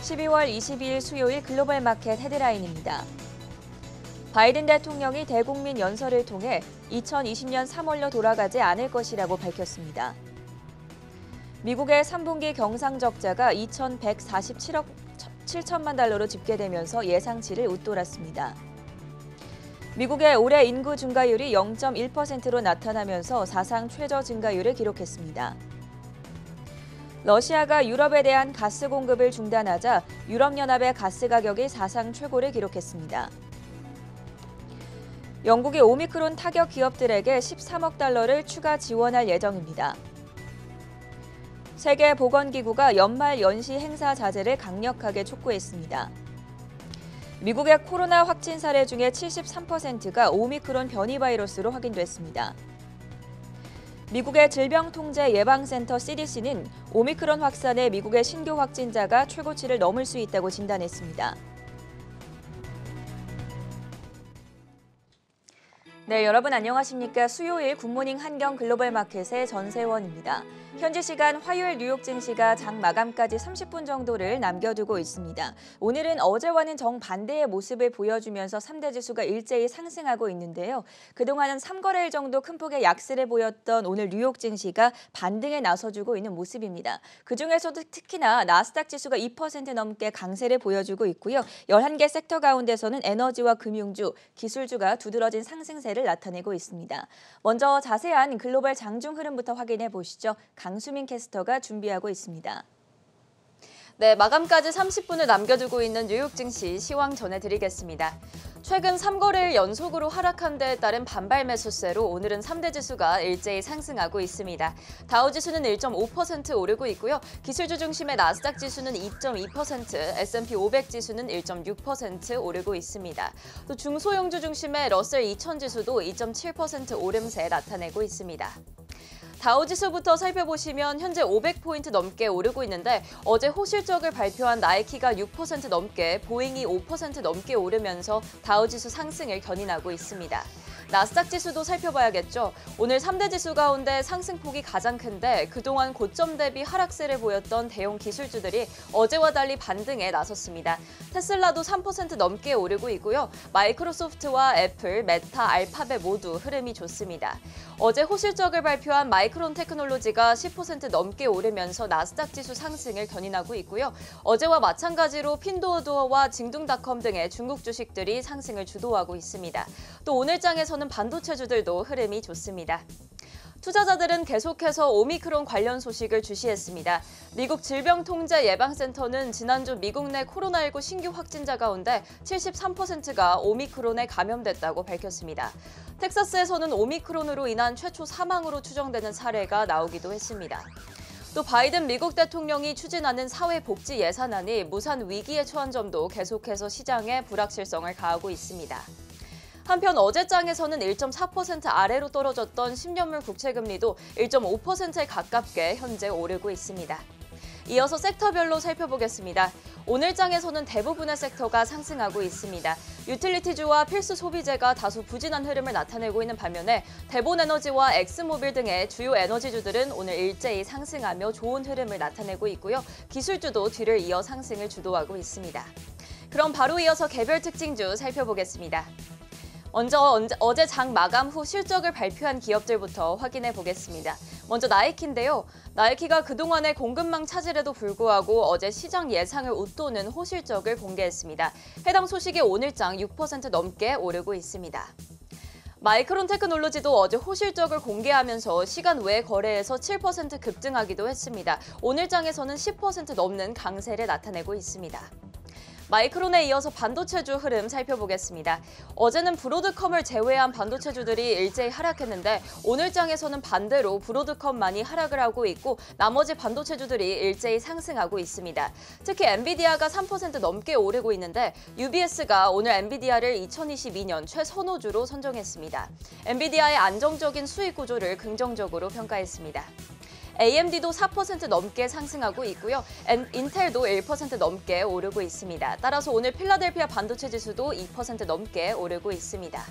12월 22일 수요일 글로벌 마켓 헤드라인입니다. 바이든 대통령이 대국민 연설을 통해 2020년 3월로 돌아가지 않을 것이라고 밝혔습니다. 미국의 3분기 경상 적자가 2,147억 7천만 달러로 집계되면서 예상치를 웃돌았습니다. 미국의 올해 인구 증가율이 0.1%로 나타나면서 사상 최저 증가율을 기록했습니다. 러시아가 유럽에 대한 가스 공급을 중단하자 유럽연합의 가스 가격이 사상 최고를 기록했습니다. 영국이 오미크론 타격 기업들에게 13억 달러를 추가 지원할 예정입니다. 세계보건기구가 연말 연시 행사 자제를 강력하게 촉구했습니다. 미국의 코로나 확진 사례 중에 73%가 오미크론 변이 바이러스로 확인됐습니다. 미국의 질병통제예방센터 CDC는 오미크론 확산에 미국의 신규 확진자가 최고치를 넘을 수 있다고 진단했습니다. 네, 여러분 안녕하십니까? 수요일 굿모닝 한경 글로벌 마켓의 전세원입니다. 현지 시간 화요일 뉴욕 증시가 장 마감까지 30분 정도를 남겨두고 있습니다. 오늘은 어제와는 정반대의 모습을 보여주면서 3대 지수가 일제히 상승하고 있는데요. 그동안은 3거래일 정도 큰 폭의 약세를 보였던 오늘 뉴욕 증시가 반등에 나서주고 있는 모습입니다. 그중에서도 특히나 나스닥 지수가 2% 넘게 강세를 보여주고 있고요. 11개 섹터 가운데서는 에너지와 금융주, 기술주가 두드러진 상승세를 나타내고 있습니다. 먼저 자세한 글로벌 장중 흐름부터 확인해 보시죠. 강수민 캐스터가 준비하고 있습니다. 네, 마감까지 30분을 남겨두고 있는 뉴욕 증시 시황 전해드리겠습니다. 최근 3거래일 연속으로 하락한 데에 따른 반발 매수세로 오늘은 3대 지수가 일제히 상승하고 있습니다. 다우지수는 1.5% 오르고 있고요. 기술주 중심의 나스닥 지수는 2.2%, S&P 500 지수는 1.6% 오르고 있습니다. 또 중소형주 중심의 러셀 2000 지수도 2.7% 오름세 나타내고 있습니다. 다우지수부터 살펴보시면 현재 500포인트 넘게 오르고 있는데 어제 호실적을 발표한 나이키가 6% 넘게, 보잉이 5% 넘게 오르면서 다우지수 상승을 견인하고 있습니다. 나스닥 지수도 살펴봐야겠죠. 오늘 3대 지수 가운데 상승폭이 가장 큰데 그동안 고점 대비 하락세를 보였던 대형 기술주들이 어제와 달리 반등에 나섰습니다. 테슬라도 3% 넘게 오르고 있고요. 마이크로소프트와 애플, 메타, 알파벳 모두 흐름이 좋습니다. 어제 호실적을 발표한 마이크론 테크놀로지가 10% 넘게 오르면서 나스닥 지수 상승을 견인하고 있고요. 어제와 마찬가지로 핀도어도어와 징둥닷컴 등의 중국 주식들이 상승을 주도하고 있습니다. 또 오늘 장에서는 반도체주들도 흐름이 좋습니다. 투자자들은 계속해서 오미크론 관련 소식을 주시했습니다. 미국 질병통제예방센터는 지난주 미국 내 코로나19 신규 확진자 가운데 73%가 오미크론에 감염됐다고 밝혔습니다. 텍사스에서는 오미크론으로 인한 최초 사망으로 추정되는 사례가 나오기도 했습니다. 또 바이든 미국 대통령이 추진하는 사회복지 예산안이 무산 위기에 처한 점도 계속해서 시장에 불확실성을 가하고 있습니다. 한편 어제장에서는 1.4% 아래로 떨어졌던 10년물 국채금리도 1.5%에 가깝게 현재 오르고 있습니다. 이어서 섹터별로 살펴보겠습니다. 오늘 장에서는 대부분의 섹터가 상승하고 있습니다. 유틸리티주와 필수 소비재가 다소 부진한 흐름을 나타내고 있는 반면에 대본에너지와 엑스모빌 등의 주요 에너지주들은 오늘 일제히 상승하며 좋은 흐름을 나타내고 있고요. 기술주도 뒤를 이어 상승을 주도하고 있습니다. 그럼 바로 이어서 개별 특징주 살펴보겠습니다. 먼저 어제 장 마감 후 실적을 발표한 기업들부터 확인해 보겠습니다. 먼저 나이키인데요. 나이키가 그동안의 공급망 차질에도 불구하고 어제 시장 예상을 웃도는 호실적을 공개했습니다. 해당 소식이 오늘장 6% 넘게 오르고 있습니다. 마이크론 테크놀로지도 어제 호실적을 공개하면서 시간 외 거래에서 7% 급등하기도 했습니다. 오늘장에서는 10% 넘는 강세를 나타내고 있습니다. 마이크론에 이어서 반도체주 흐름 살펴보겠습니다. 어제는 브로드컴을 제외한 반도체주들이 일제히 하락했는데 오늘장에서는 반대로 브로드컴만이 하락을 하고 있고 나머지 반도체주들이 일제히 상승하고 있습니다. 특히 엔비디아가 3% 넘게 오르고 있는데 UBS가 오늘 엔비디아를 2022년 최선호주로 선정했습니다. 엔비디아의 안정적인 수익 구조를 긍정적으로 평가했습니다. AMD도 4% 넘게 상승하고 있고요. 인텔도 1% 넘게 오르고 있습니다. 따라서 오늘 필라델피아 반도체 지수도 2% 넘게 오르고 있습니다.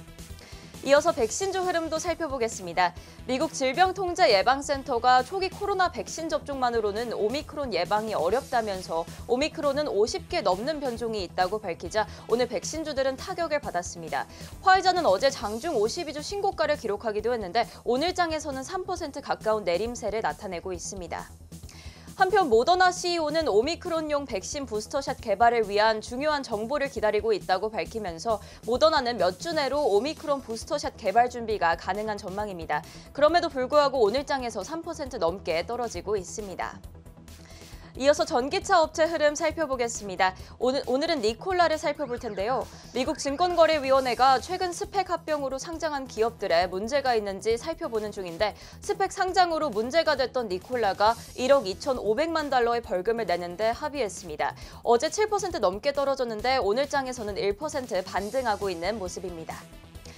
이어서 백신주 흐름도 살펴보겠습니다. 미국 질병통제예방센터가 초기 코로나 백신 접종만으로는 오미크론 예방이 어렵다면서 오미크론은 50개 넘는 변종이 있다고 밝히자 오늘 백신주들은 타격을 받았습니다. 화이자는 어제 장중 52주 신고가를 기록하기도 했는데 오늘 장에서는 3% 가까운 내림세를 나타내고 있습니다. 한편 모더나 CEO는 오미크론용 백신 부스터샷 개발을 위한 중요한 정보를 기다리고 있다고 밝히면서 모더나는 몇 주 내로 오미크론 부스터샷 개발 준비가 가능한 전망입니다. 그럼에도 불구하고 오늘 장에서 3% 넘게 떨어지고 있습니다. 이어서 전기차 업체 흐름 살펴보겠습니다. 오늘은 니콜라를 살펴볼 텐데요. 미국 증권거래위원회가 최근 스펙 합병으로 상장한 기업들에 문제가 있는지 살펴보는 중인데 스펙 상장으로 문제가 됐던 니콜라가 1억 2,500만 달러의 벌금을 내는데 합의했습니다. 어제 7% 넘게 떨어졌는데 오늘 장에서는 1% 반등하고 있는 모습입니다.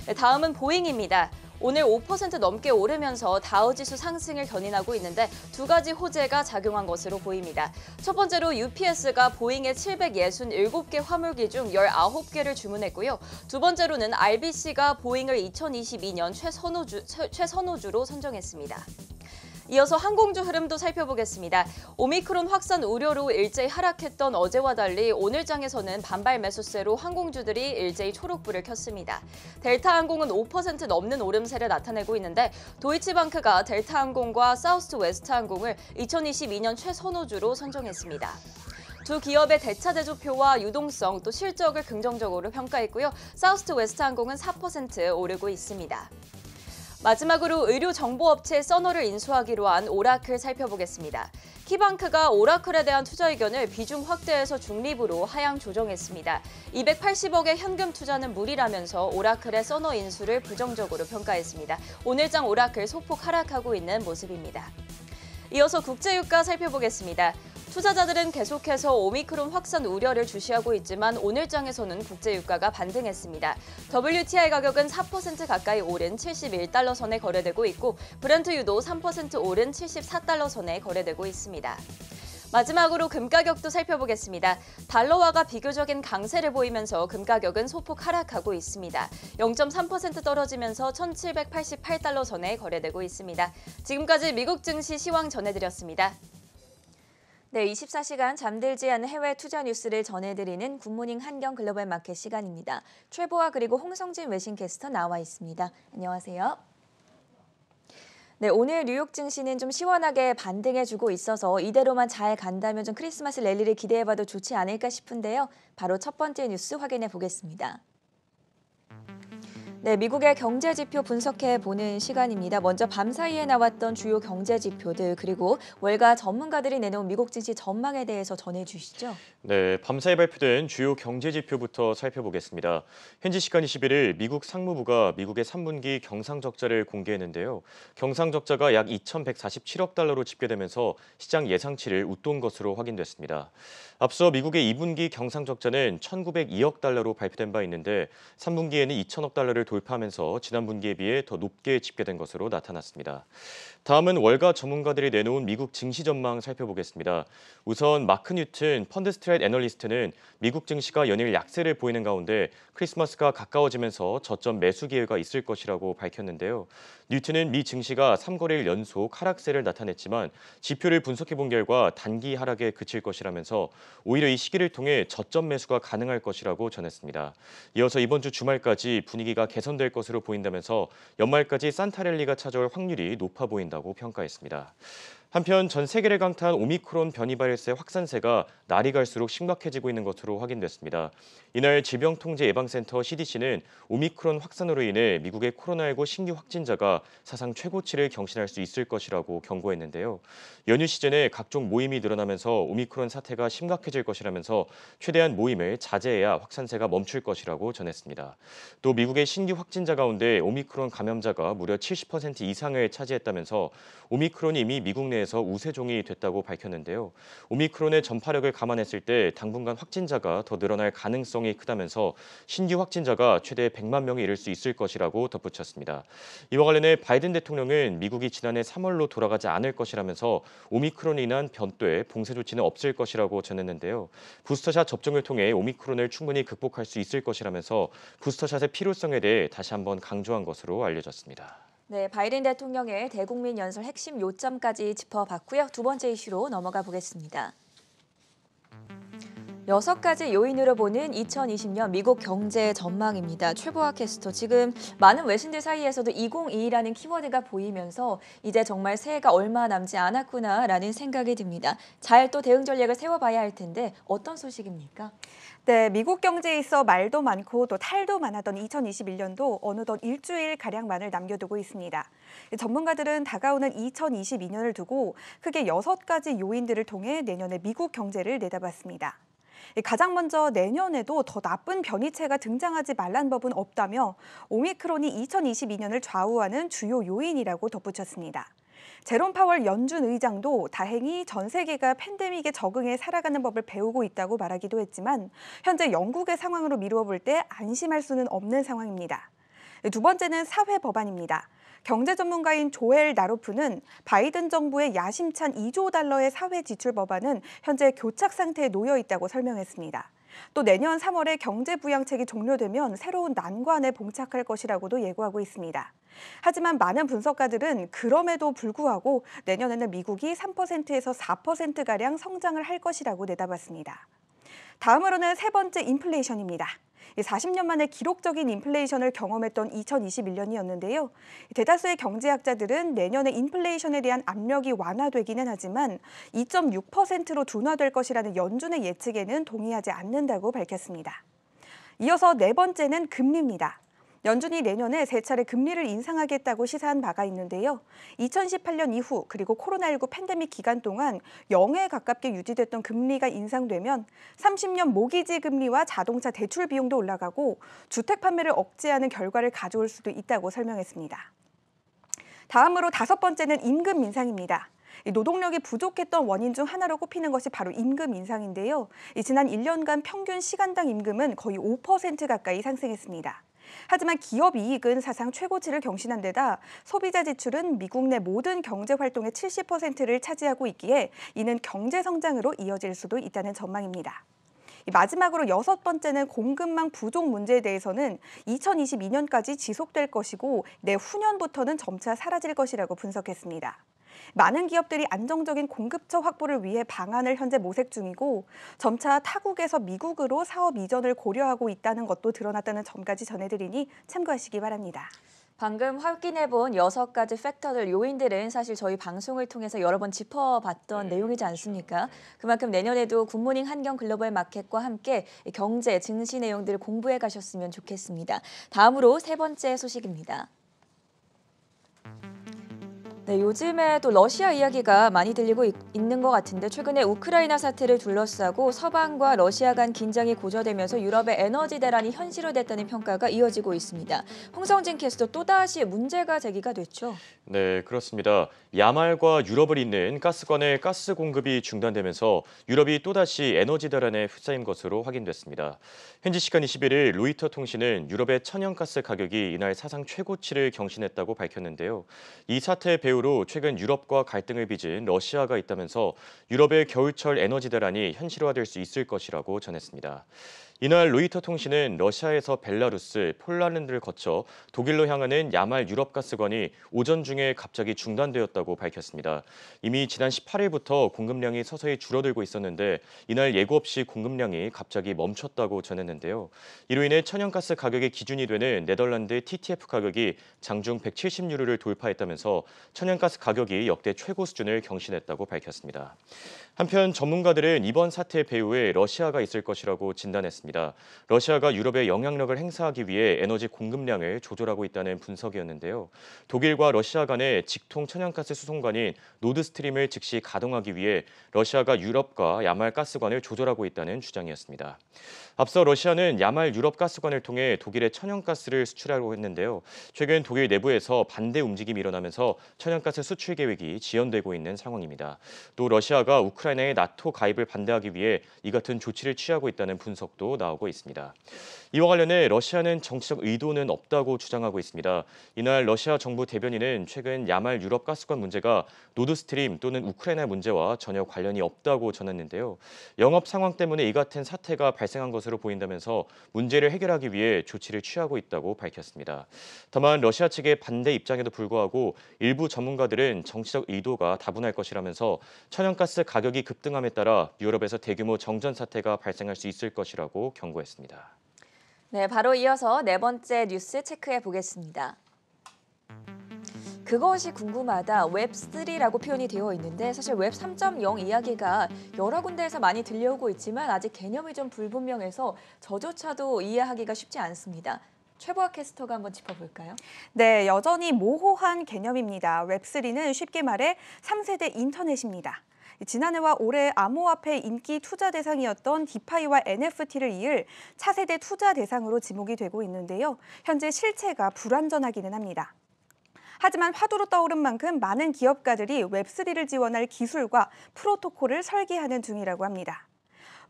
네, 다음은 보잉입니다. 오늘 5% 넘게 오르면서 다우지수 상승을 견인하고 있는데 두 가지 호재가 작용한 것으로 보입니다. 첫 번째로 UPS가 보잉의 767개 화물기 중 19개를 주문했고요. 두 번째로는 RBC가 보잉을 2022년 최선호주로 선정했습니다. 이어서 항공주 흐름도 살펴보겠습니다. 오미크론 확산 우려로 일제히 하락했던 어제와 달리 오늘 장에서는 반발 매수세로 항공주들이 일제히 초록불을 켰습니다. 델타항공은 5% 넘는 오름세를 나타내고 있는데 도이치방크가 델타항공과 사우스웨스트항공을 2022년 최선호주로 선정했습니다. 두 기업의 대차대조표와 유동성 또 실적을 긍정적으로 평가했고요. 사우스웨스트항공은 4% 오르고 있습니다. 마지막으로 의료정보업체 써너를 인수하기로 한 오라클 살펴보겠습니다. 키방크가 오라클에 대한 투자 의견을 비중 확대해서 중립으로 하향 조정했습니다. 280억의 현금 투자는 무리라면서 오라클의 써너 인수를 부정적으로 평가했습니다. 오늘장 오라클 소폭 하락하고 있는 모습입니다. 이어서 국제유가 살펴보겠습니다. 투자자들은 계속해서 오미크론 확산 우려를 주시하고 있지만 오늘 장에서는 국제유가가 반등했습니다. WTI 가격은 4% 가까이 오른 71달러 선에 거래되고 있고 브렌트유도 3% 오른 74달러 선에 거래되고 있습니다. 마지막으로 금 가격도 살펴보겠습니다. 달러화가 비교적인 강세를 보이면서 금 가격은 소폭 하락하고 있습니다. 0.3% 떨어지면서 1,788달러 선에 거래되고 있습니다. 지금까지 미국 증시 시황 전해드렸습니다. 네, 24시간 잠들지 않은 해외 투자 뉴스를 전해드리는 굿모닝 한경 글로벌 마켓 시간입니다. 최보아 그리고 홍성진 외신캐스터 나와 있습니다. 안녕하세요. 네, 오늘 뉴욕 증시는 좀 시원하게 반등해주고 있어서 이대로만 잘 간다면 좀 크리스마스 랠리를 기대해봐도 좋지 않을까 싶은데요. 바로 첫 번째 뉴스 확인해 보겠습니다. 네, 미국의 경제 지표 분석해 보는 시간입니다. 먼저 밤사이에 나왔던 주요 경제 지표들 그리고 월가 전문가들이 내놓은 미국 증시 전망에 대해서 전해주시죠. 네, 밤사이 발표된 주요 경제 지표부터 살펴보겠습니다. 현지 시간 21일 미국 상무부가 미국의 3분기 경상적자를 공개했는데요. 경상적자가 약 2,147억 달러로 집계되면서 시장 예상치를 웃돈 것으로 확인됐습니다. 앞서 미국의 2분기 경상적자는 1,902억 달러로 발표된 바 있는데 3분기에는 2,000억 달러를 돌파하면서 지난 분기에 비해 더 높게 집계된 것으로 나타났습니다. 다음은 월가 전문가들이 내놓은 미국 증시 전망 살펴보겠습니다. 우선 마크 뉴튼 펀드 스트랩 애널리스트는 미국 증시가 연일 약세를 보이는 가운데 크리스마스가 가까워지면서 저점 매수 기회가 있을 것이라고 밝혔는데요. 뉴튼은 미 증시가 3거래일 연속 하락세를 나타냈지만 지표를 분석해 본 결과 단기 하락에 그칠 것이라면서 오히려 이 시기를 통해 저점 매수가 가능할 것이라고 전했습니다. 이어서 이번 주 주말까지 분위기가 개선될 것으로 보인다면서 연말까지 산타랠리가 찾아올 확률이 높아 보인다고 평가했습니다. 한편 전 세계를 강타한 오미크론 변이 바이러스의 확산세가 날이 갈수록 심각해지고 있는 것으로 확인됐습니다. 이날 질병통제예방센터 CDC는 오미크론 확산으로 인해 미국의 코로나19 신규 확진자가 사상 최고치를 경신할 수 있을 것이라고 경고했는데요. 연휴 시즌에 각종 모임이 늘어나면서 오미크론 사태가 심각해질 것이라면서 최대한 모임을 자제해야 확산세가 멈출 것이라고 전했습니다. 또 미국의 신규 확진자 가운데 오미크론 감염자가 무려 70% 이상을 차지했다면서 오미크론이 이미 미국 내 내에서 우세종이 됐다고 밝혔는데요. 오미크론의 전파력을 감안했을 때 당분간 확진자가 더 늘어날 가능성이 크다면서 신규 확진자가 최대 100만 명에 이를 수 있을 것이라고 덧붙였습니다. 이와 관련해 바이든 대통령은 미국이 지난해 3월로 돌아가지 않을 것이라면서 오미크론으로 인한 변도에 봉쇄 조치는 없을 것이라고 전했는데요. 부스터샷 접종을 통해 오미크론을 충분히 극복할 수 있을 것이라면서 부스터샷의 필요성에 대해 다시 한번 강조한 것으로 알려졌습니다. 네, 바이든 대통령의 대국민 연설 핵심 요점까지 짚어봤고요. 두 번째 이슈로 넘어가 보겠습니다. 6가지 요인으로 보는 2020년 미국 경제 전망입니다. 최보아 캐스터, 지금 많은 외신들 사이에서도 2022라는 키워드가 보이면서 이제 정말 새해가 얼마 남지 않았구나라는 생각이 듭니다. 잘 또 대응 전략을 세워봐야 할 텐데 어떤 소식입니까? 네, 미국 경제에 있어 말도 많고 또 탈도 많았던 2021년도 어느덧 일주일가량만을 남겨두고 있습니다. 전문가들은 다가오는 2022년을 두고 크게 6가지 요인들을 통해 내년의 미국 경제를 내다봤습니다. 가장 먼저 내년에도 더 나쁜 변이체가 등장하지 말란 법은 없다며 오미크론이 2022년을 좌우하는 주요 요인이라고 덧붙였습니다. 제롬 파월 연준 의장도 다행히 전 세계가 팬데믹에 적응해 살아가는 법을 배우고 있다고 말하기도 했지만 현재 영국의 상황으로 미루어 볼 때 안심할 수는 없는 상황입니다. 두 번째는 사회 법안입니다. 경제 전문가인 조엘 나로프는 바이든 정부의 야심찬 2조 달러의 사회 지출 법안은 현재 교착 상태에 놓여 있다고 설명했습니다. 또 내년 3월에 경제 부양책이 종료되면 새로운 난관에 봉착할 것이라고도 예고하고 있습니다. 하지만 많은 분석가들은 그럼에도 불구하고 내년에는 미국이 3%에서 4%가량 성장을 할 것이라고 내다봤습니다. 다음으로는 세 번째 인플레이션입니다. 40년 만에 기록적인 인플레이션을 경험했던 2021년이었는데요. 대다수의 경제학자들은 내년에 인플레이션에 대한 압력이 완화되기는 하지만 2.6%로 둔화될 것이라는 연준의 예측에는 동의하지 않는다고 밝혔습니다. 이어서 네 번째는 금리입니다. 연준이 내년에 세 차례 금리를 인상하겠다고 시사한 바가 있는데요. 2018년 이후 그리고 코로나19 팬데믹 기간 동안 0에 가깝게 유지됐던 금리가 인상되면 30년 모기지 금리와 자동차 대출 비용도 올라가고 주택 판매를 억제하는 결과를 가져올 수도 있다고 설명했습니다. 다음으로 다섯 번째는 임금 인상입니다. 노동력이 부족했던 원인 중 하나로 꼽히는 것이 바로 임금 인상인데요. 지난 1년간 평균 시간당 임금은 거의 5% 가까이 상승했습니다. 하지만 기업 이익은 사상 최고치를 경신한 데다 소비자 지출은 미국 내 모든 경제 활동의 70%를 차지하고 있기에 이는 경제 성장으로 이어질 수도 있다는 전망입니다. 마지막으로 여섯 번째는 공급망 부족 문제에 대해서는 2022년까지 지속될 것이고 내후년부터는 점차 사라질 것이라고 분석했습니다. 많은 기업들이 안정적인 공급처 확보를 위해 방안을 현재 모색 중이고 점차 타국에서 미국으로 사업 이전을 고려하고 있다는 것도 드러났다는 점까지 전해드리니 참고하시기 바랍니다. 방금 확인해본 6가지 팩터들, 요인들은 사실 저희 방송을 통해서 여러 번 짚어봤던 내용이지 않습니까? 그만큼 내년에도 굿모닝 한경 글로벌 마켓과 함께 경제, 증시 내용들을 공부해 가셨으면 좋겠습니다. 다음으로 세 번째 소식입니다. 네, 요즘에 또 러시아 이야기가 많이 들리고 있는 것 같은데 최근에 우크라이나 사태를 둘러싸고 서방과 러시아 간 긴장이 고조되면서 유럽의 에너지 대란이 현실화됐다는 평가가 이어지고 있습니다. 홍성진 캐스터, 또다시 문제가 제기가 됐죠? 네, 그렇습니다. 야말과 유럽을 잇는 가스관의 가스 공급이 중단되면서 유럽이 또다시 에너지 대란에 휩싸인 것으로 확인됐습니다. 현지 시간 21일 로이터 통신은 유럽의 천연가스 가격이 이날 사상 최고치를 경신했다고 밝혔는데요. 이 사태의 배후로 최근 유럽과 갈등을 빚은 러시아가 있다면서 유럽의 겨울철 에너지 대란이 현실화될 수 있을 것이라고 전했습니다. 이날 로이터 통신은 러시아에서 벨라루스, 폴란드를 거쳐 독일로 향하는 야말 유럽가스관이 오전 중에 갑자기 중단되었다고 밝혔습니다. 이미 지난 18일부터 공급량이 서서히 줄어들고 있었는데 이날 예고 없이 공급량이 갑자기 멈췄다고 전했는데요. 이로 인해 천연가스 가격의 기준이 되는 네덜란드 TTF 가격이 장중 170유로를 돌파했다면서 천연가스 가격이 역대 최고 수준을 경신했다고 밝혔습니다. 한편 전문가들은 이번 사태 배후에 러시아가 있을 것이라고 진단했습니다. 러시아가 유럽에 영향력을 행사하기 위해 에너지 공급량을 조절하고 있다는 분석이었는데요. 독일과 러시아 간의 직통 천연가스 수송관인 노드스트림을 즉시 가동하기 위해 러시아가 유럽과 야말 가스관을 조절하고 있다는 주장이었습니다. 앞서 러시아는 야말 유럽 가스관을 통해 독일에 천연가스를 수출하려고 했는데요. 최근 독일 내부에서 반대 움직임이 일어나면서 천연가스 수출 계획이 지연되고 있는 상황입니다. 또 러시아가 우크라이나의 나토 가입을 반대하기 위해 이 같은 조치를 취하고 있다는 분석도 나오고 있습니다. 이와 관련해 러시아는 정치적 의도는 없다고 주장하고 있습니다. 이날 러시아 정부 대변인은 최근 야말 유럽 가스관 문제가 노드스트림 또는 우크라이나 문제와 전혀 관련이 없다고 전했는데요. 영업 상황 때문에 이 같은 사태가 발생한 것으로 보인다면서 문제를 해결하기 위해 조치를 취하고 있다고 밝혔습니다. 다만 러시아 측의 반대 입장에도 불구하고 일부 전문가들은 정치적 의도가 다분할 것이라면서 천연가스 가격이 급등함에 따라 유럽에서 대규모 정전 사태가 발생할 수 있을 것이라고 경고했습니다. 네, 바로 이어서 네 번째 뉴스 체크해 보겠습니다. 그것이 궁금하다 웹3라고 표현이 되어 있는데 사실 웹 3.0 이야기가 여러 군데에서 많이 들려오고 있지만 아직 개념이 좀 불분명해서 저조차도 이해하기가 쉽지 않습니다. 최보아 캐스터가 한번 짚어볼까요? 네, 여전히 모호한 개념입니다. 웹3는 쉽게 말해 3세대 인터넷입니다. 지난해와 올해 암호화폐 인기 투자 대상이었던 디파이와 NFT를 이을 차세대 투자 대상으로 지목이 되고 있는데요. 현재 실체가 불완전하기는 합니다. 하지만 화두로 떠오른 만큼 많은 기업가들이 웹3를 지원할 기술과 프로토콜을 설계하는 중이라고 합니다.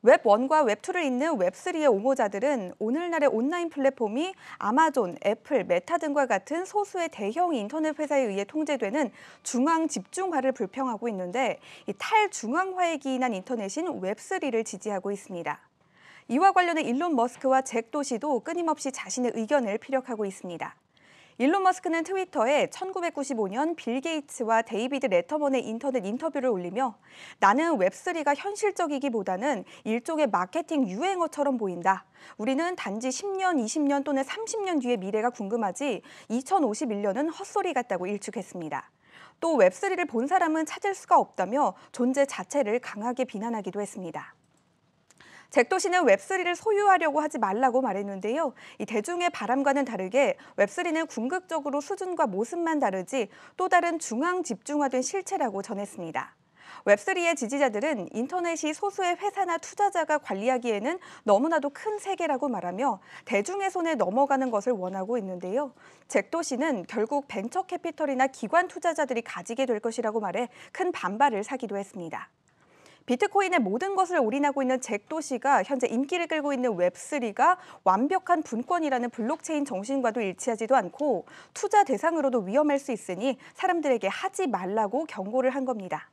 웹1과 웹2를 잇는 웹3의 옹호자들은 오늘날의 온라인 플랫폼이 아마존, 애플, 메타 등과 같은 소수의 대형 인터넷 회사에 의해 통제되는 중앙 집중화를 불평하고 있는데 이 탈중앙화에 기인한 인터넷인 웹3를 지지하고 있습니다. 이와 관련해 일론 머스크와 잭 도시도 끊임없이 자신의 의견을 피력하고 있습니다. 일론 머스크는 트위터에 1995년 빌 게이츠와 데이비드 레터먼의 인터넷 인터뷰를 올리며 나는 웹3가 현실적이기보다는 일종의 마케팅 유행어처럼 보인다. 우리는 단지 10년, 20년 또는 30년 뒤의 미래가 궁금하지 2051년은 헛소리 같다고 일축했습니다. 또 웹3를 본 사람은 찾을 수가 없다며 존재 자체를 강하게 비난하기도 했습니다. 잭도시는 웹3를 소유하려고 하지 말라고 말했는데요. 이 대중의 바람과는 다르게 웹3는 궁극적으로 수준과 모습만 다르지 또 다른 중앙 집중화된 실체라고 전했습니다. 웹3의 지지자들은 인터넷이 소수의 회사나 투자자가 관리하기에는 너무나도 큰 세계라고 말하며 대중의 손에 넘어가는 것을 원하고 있는데요. 잭도시는 결국 벤처 캐피털이나 기관 투자자들이 가지게 될 것이라고 말해 큰 반발을 사기도 했습니다. 비트코인의 모든 것을 올인하고 있는 잭 도시가 현재 인기를 끌고 있는 웹3가 완벽한 분권이라는 블록체인 정신과도 일치하지도 않고 투자 대상으로도 위험할 수 있으니 사람들에게 하지 말라고 경고를 한 겁니다.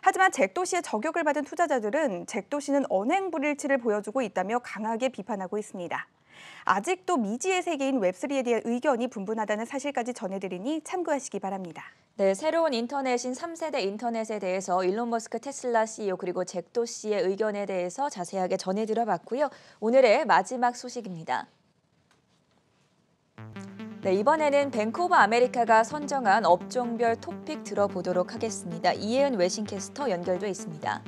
하지만 잭 도시의 저격을 받은 투자자들은 잭 도시는 언행불일치를 보여주고 있다며 강하게 비판하고 있습니다. 아직도 미지의 세계인 웹3에 대한 의견이 분분하다는 사실까지 전해드리니 참고하시기 바랍니다. 네, 새로운 인터넷인 3세대 인터넷에 대해서 일론 머스크 테슬라 CEO 그리고 잭 도시의 의견에 대해서 자세하게 전해드려봤고요. 오늘의 마지막 소식입니다. 네, 이번에는 뱅크 오브 아메리카가 선정한 업종별 토픽 들어보도록 하겠습니다. 이혜은 외신캐스터 연결돼 있습니다.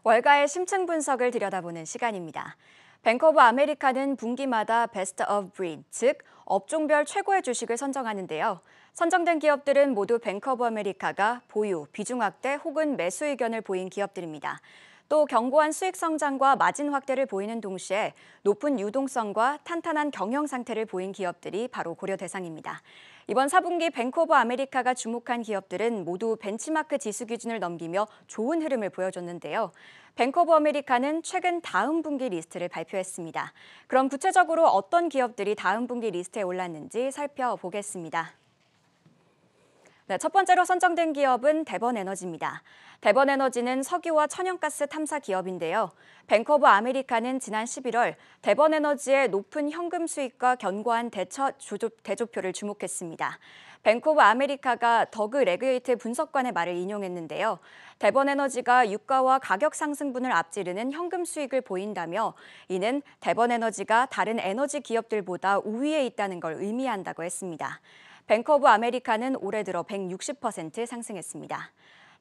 월가의 심층 분석을 들여다보는 시간입니다. 뱅크 오브 아메리카는 분기마다 베스트 오브 브리드, 즉 업종별 최고의 주식을 선정하는데요. 선정된 기업들은 모두 뱅크 오브 아메리카가 보유, 비중 확대 혹은 매수 의견을 보인 기업들입니다. 또 견고한 수익 성장과 마진 확대를 보이는 동시에 높은 유동성과 탄탄한 경영 상태를 보인 기업들이 바로 고려 대상입니다. 이번 4분기 뱅크 오브 아메리카가 주목한 기업들은 모두 벤치마크 지수 기준을 넘기며 좋은 흐름을 보여줬는데요. 뱅크 오브 아메리카는 최근 다음 분기 리스트를 발표했습니다. 그럼 구체적으로 어떤 기업들이 다음 분기 리스트에 올랐는지 살펴보겠습니다. 네, 첫 번째로 선정된 기업은 대번에너지입니다. 대번에너지는 석유와 천연가스 탐사 기업인데요. 뱅크 오브 아메리카는 지난 11월 대번에너지의 높은 현금 수익과 견고한 대조표를 주목했습니다. 뱅크 오브 아메리카가 더그 레그에이트 분석관의 말을 인용했는데요. 대번에너지가 유가와 가격 상승분을 앞지르는 현금 수익을 보인다며 이는 대번에너지가 다른 에너지 기업들보다 우위에 있다는 걸 의미한다고 했습니다. 뱅크 오브 아메리카는 올해 들어 160% 상승했습니다.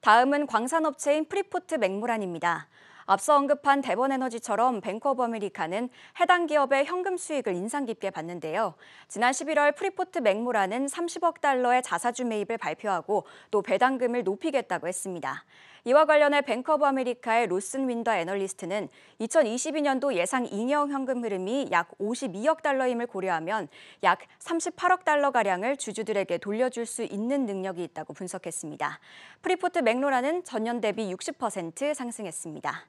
다음은 광산업체인 프리포트 맥모란입니다. 앞서 언급한 대번에너지처럼 뱅크 오브 아메리카는 해당 기업의 현금 수익을 인상 깊게 봤는데요. 지난 11월 프리포트 맥모란은 30억 달러의 자사주 매입을 발표하고 또 배당금을 높이겠다고 했습니다. 이와 관련해 뱅크 오브 아메리카의 로슨 윈더 애널리스트는 2022년도 예상 잉여 현금 흐름이 약 52억 달러임을 고려하면 약 38억 달러가량을 주주들에게 돌려줄 수 있는 능력이 있다고 분석했습니다. 프리포트 맥모란은 전년 대비 60% 상승했습니다.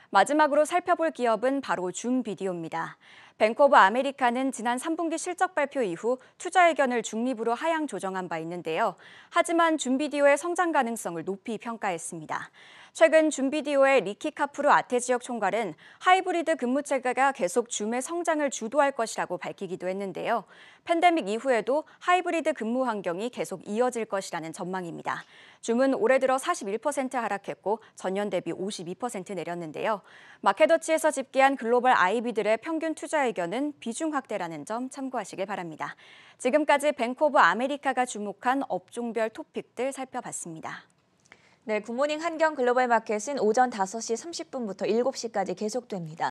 마지막으로 살펴볼 기업은 바로 줌비디오입니다. 뱅크 오브 아메리카는 지난 3분기 실적 발표 이후 투자 의견을 중립으로 하향 조정한 바 있는데요. 하지만 줌비디오의 성장 가능성을 높이 평가했습니다. 최근 줌비디오의 리키 카프루 아태 지역 총괄은 하이브리드 근무 체계가 계속 줌의 성장을 주도할 것이라고 밝히기도 했는데요. 팬데믹 이후에도 하이브리드 근무 환경이 계속 이어질 것이라는 전망입니다. 줌은 올해 들어 41% 하락했고 전년 대비 52% 내렸는데요. 마켓워치에서 집계한 글로벌 IB들의 평균 투자 의견은 비중 확대라는 점 참고하시길 바랍니다. 지금까지 뱅크 오브 아메리카가 주목한 업종별 토픽들 살펴봤습니다. 네, 굿모닝 한경 글로벌 마켓은 오전 5시 30분부터 7시까지 계속됩니다.